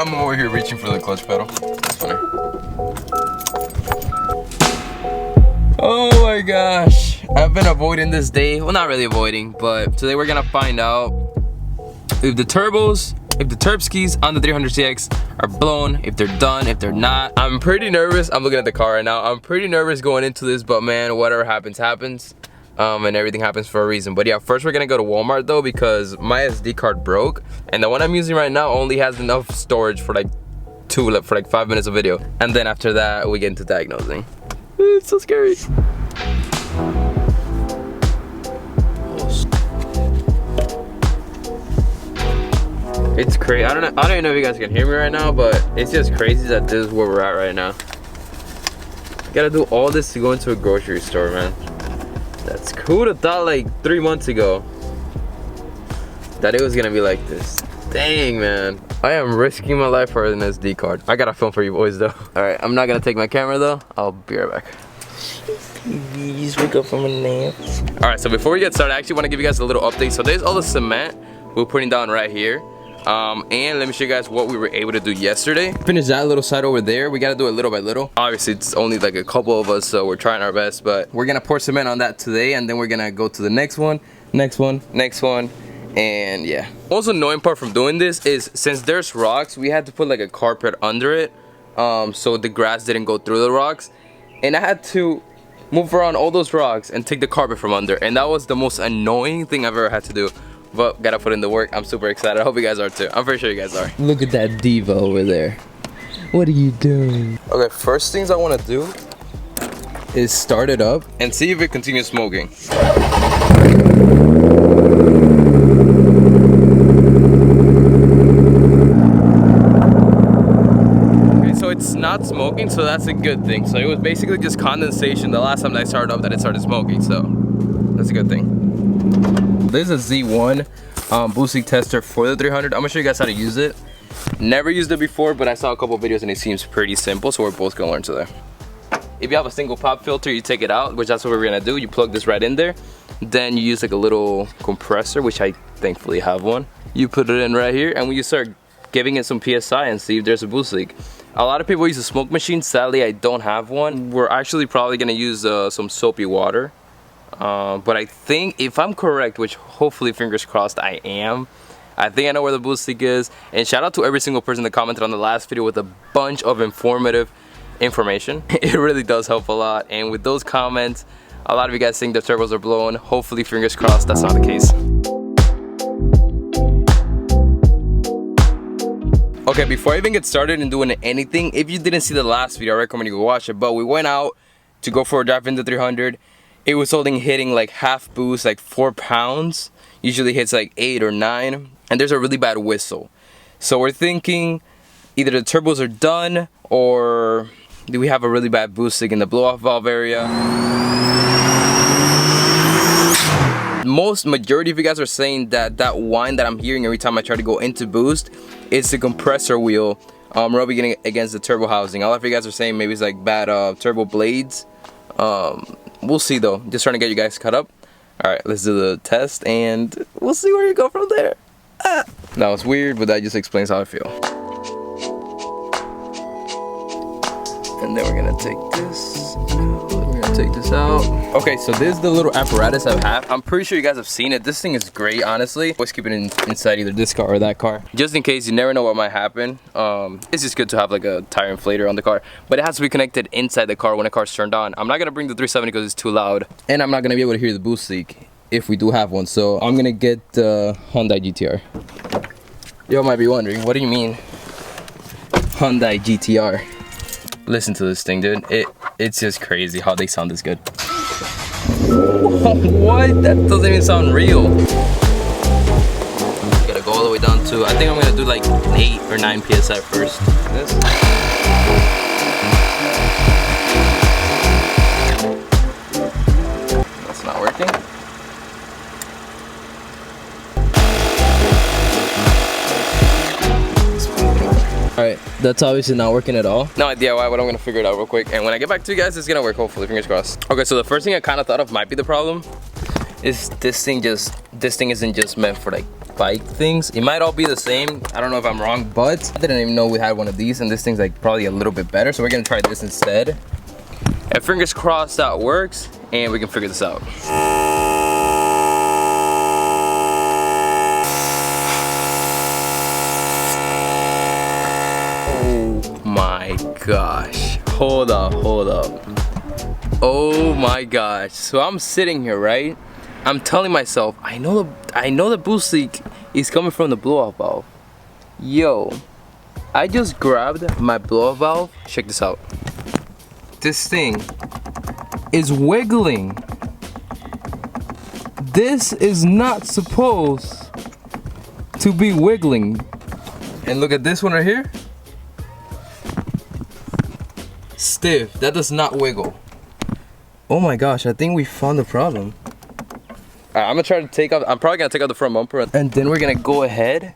I'm over here reaching for the clutch pedal. That's funny. Oh my gosh. I've been avoiding this day. Well, not really avoiding, but today we're gonna find out if the turbos, if the turb skis on the 300CX are blown, if they're done, if they're not. I'm pretty nervous. I'm looking at the car right now. I'm pretty nervous going into this, but man, whatever happens, happens. And everything happens for a reason. But yeah, first we're gonna go to Walmart though, because my SD card broke, and the one I'm using right now only has enough storage for like 5 minutes of video. And then after that, we get into diagnosing. It's so scary. It's crazy. I don't even know if you guys can hear me right now, but it's just crazy that this is where we're at right now. You gotta do all this to go into a grocery store, man. That's cool to thought like 3 months ago that it was gonna be like this. Dang, man. I am risking my life for an SD card. I got a film for you boys though. Alright, I'm not gonna take my camera though. I'll be right back. Please wake up from a nap. Alright, so before we get started, I actually want to give you guys a little update. So there's all the cement we're putting down right here. And let me show you guys what we were able to do yesterday. Finish that little side over there. We got to do it little by little. Obviously, it's only like a couple of us, so we're trying our best. But we're going to pour cement on that today, and then we're going to go to the next one, next one, next one. And yeah. Most annoying part from doing this is since there's rocks, we had to put like a carpet under it, so the grass didn't go through the rocks. And I had to move around all those rocks and take the carpet from under. And that was the most annoying thing I've ever had to do. But gotta put in the work. I'm super excited. I hope you guys are too. I'm pretty sure you guys are. Look at that diva over there. What are you doing? Okay, first things I want to do is start it up and see if it continues smoking. Okay, so it's not smoking, so that's a good thing. So it was basically just condensation the last time that I started up that it started smoking, so that's a good thing. This is a Z1 boost leak tester for the 300. I'm gonna show you guys how to use it. Never used it before, but I saw a couple videos and it seems pretty simple, so we're both gonna learn today. If you have a single pop filter, you take it out, which that's what we're gonna do. You plug this right in there. Then you use like a little compressor, which I thankfully have one. You put it in right here, and when you start giving it some PSI and see if there's a boost leak. A lot of people use a smoke machine. Sadly, I don't have one. We're actually probably gonna use some soapy water. But I think, if I'm correct, which hopefully fingers crossed I am, I think I know where the boost leak is. And shout out to every single person that commented on the last video with a bunch of informative information. It really does help a lot. And with those comments, a lot of you guys think the turbos are blown. Hopefully, fingers crossed, that's not the case. Okay, before I even get started in doing anything, if you didn't see the last video, I recommend you go watch it. But we went out to go for a drive in the 300. It was hitting like half boost, like 4 pounds. Usually hits like 8 or 9. And there's a really bad whistle. So we're thinking either the turbos are done, or do we have a really bad boost leak in the blow-off valve area. Majority of you guys are saying that that whine that I'm hearing every time I try to go into boost is the compressor wheel rubbing against the turbo housing. A lot of you guys are saying maybe it's like bad turbo blades. We'll see though. Just trying to get you guys caught up. Alright, let's do the test and we'll see where you go from there. That was weird, but that just explains how I feel. And then we're gonna take this out. We're gonna take this out. Okay, so this is the little apparatus I have. I'm pretty sure you guys have seen it. This thing is great, honestly. Always keep it inside either this car or that car. Just in case, you never know what might happen. It's just good to have like a tire inflator on the car. But it has to be connected inside the car when the car's turned on. I'm not gonna bring the 370 because it's too loud. And I'm not gonna be able to hear the boost leak if we do have one. So I'm gonna get the Hyundai GTR. Y'all might be wondering, what do you mean Hyundai GTR? Listen to this thing, dude. It's just crazy how they sound this good. What? That doesn't even sound real. Gotta go all the way down to, I think I'm gonna do like 8 or 9 PSI first. This. That's not working. Alright, that's obviously not working at all. No idea why, but I'm gonna figure it out real quick. And when I get back to you guys, it's gonna work, hopefully, fingers crossed. Okay, so the first thing I kind of thought of might be the problem is this thing isn't just meant for like bike things. It might all be the same. I don't know if I'm wrong, but I didn't even know we had one of these, and this thing's like probably a little bit better. So we're gonna try this instead. And fingers crossed that works, and we can figure this out. Oh my gosh. Hold up. Oh my gosh. So I'm sitting here, right? I'm telling myself, I know the boost leak is coming from the blow-off valve. Yo, I just grabbed my blow-off valve. Check this out. This thing is wiggling. This is not supposed to be wiggling. And look at this one right here. Stiff. That does not wiggle. Oh my gosh, I think we found the problem. Alright, I'm gonna try to take off. I'm probably gonna take out the front bumper, and then we're gonna go ahead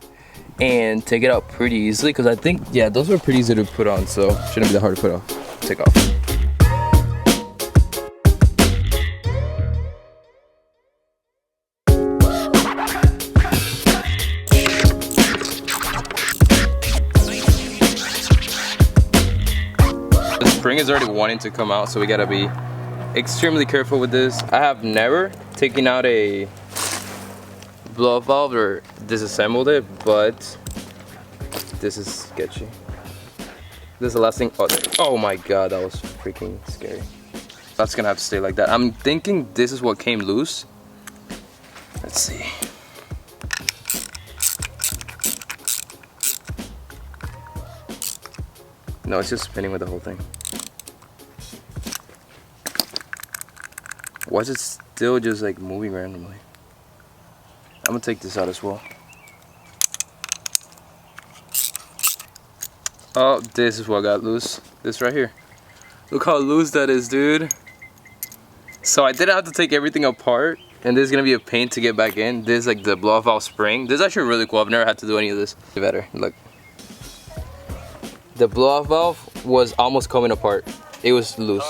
and take it out pretty easily, because I think, yeah, those were pretty easy to put on, so shouldn't be that hard to put off. Take off. The spring is already wanting to come out, so we gotta be extremely careful with this. I have never taken out a blow-off valve or disassembled it, but this is sketchy. This is the last thing. Oh my god, that was freaking scary. That's gonna have to stay like that. I'm thinking this is what came loose. Let's see. No, it's just spinning with the whole thing. Why is it still just like moving randomly? I'm gonna take this out as well. Oh, this is what got loose. This right here. Look how loose that is, dude. So I didn't have to take everything apart, and this is gonna be a pain to get back in. This is like the blow-off valve spring. This is actually really cool. I've never had to do any of this. Better, look. The blow-off valve was almost coming apart. It was loose.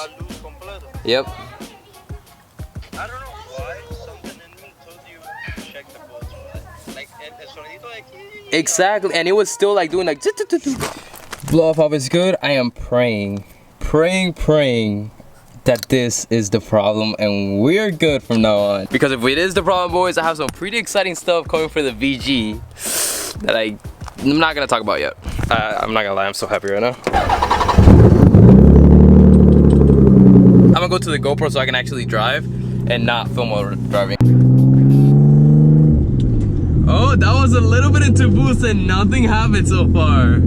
Yep. I don't know why something in me told you to check the bolts. Like, el sonidito like... Exactly, and it was still like doing like... Blow-off valve is good. I am praying that this is the problem and we're good from now on. Because if it is the problem, boys, I have some pretty exciting stuff coming for the VG that I'm not gonna talk about yet. I'm not gonna lie, I'm so happy right now. I'm gonna go to the GoPro so I can actually drive and not film while driving. Oh, that was a little bit into boost and nothing happened so far.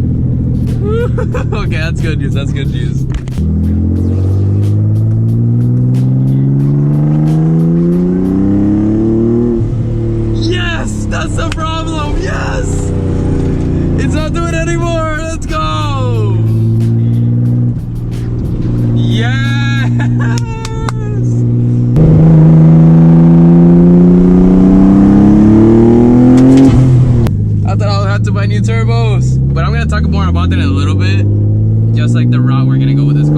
Okay, that's good news, that's good news. Yes, that's the problem, yes! It's not doing it anymore, let's go! Yes! I thought I'll have to buy new turbos, but I'm gonna talk more about that in a little bit. Just like the route we're gonna go with this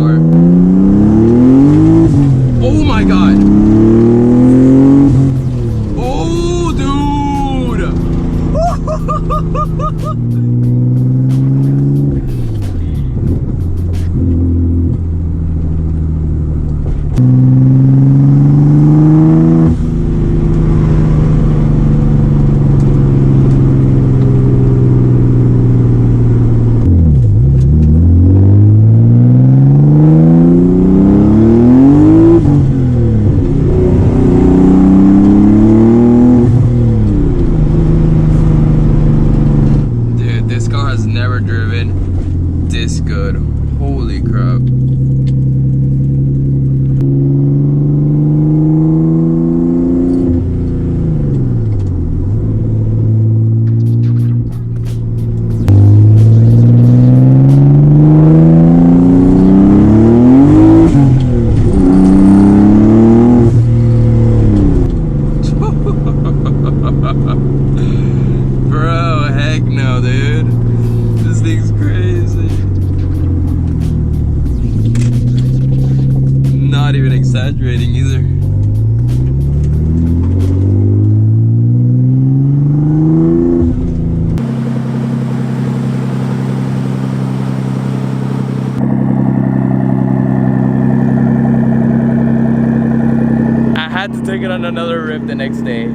on another rip the next day.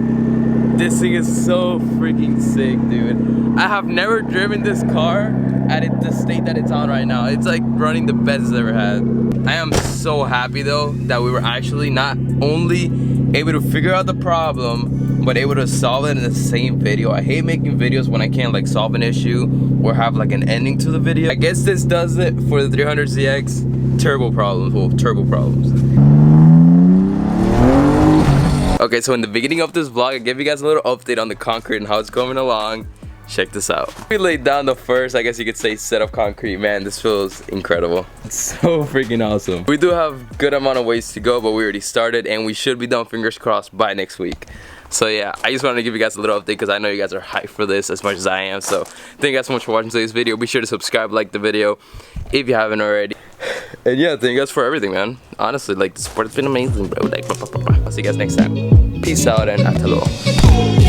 This thing is so freaking sick, dude. I have never driven this car at the state that it's on right now. It's like running the best it's ever had. I am so happy though that we were actually not only able to figure out the problem, but able to solve it in the same video. I hate making videos when I can't like solve an issue or have like an ending to the video. I guess this does it for the 300ZX. Turbo problems, well, turbo problems. Okay, so in the beginning of this vlog, I gave you guys a little update on the concrete and how it's coming along. Check this out. We laid down the first, I guess you could say, set of concrete. Man, this feels incredible. It's so freaking awesome. We do have good amount of ways to go, but we already started and we should be done, fingers crossed, by next week. So yeah, I just wanted to give you guys a little update because I know you guys are hyped for this as much as I am. So thank you guys so much for watching today's video. Be sure to subscribe, like the video if you haven't already. And yeah, thank you guys for everything, man. Honestly, like the support has been amazing, bro. Like, I'll see you guys next time. Peace out and hasta luego.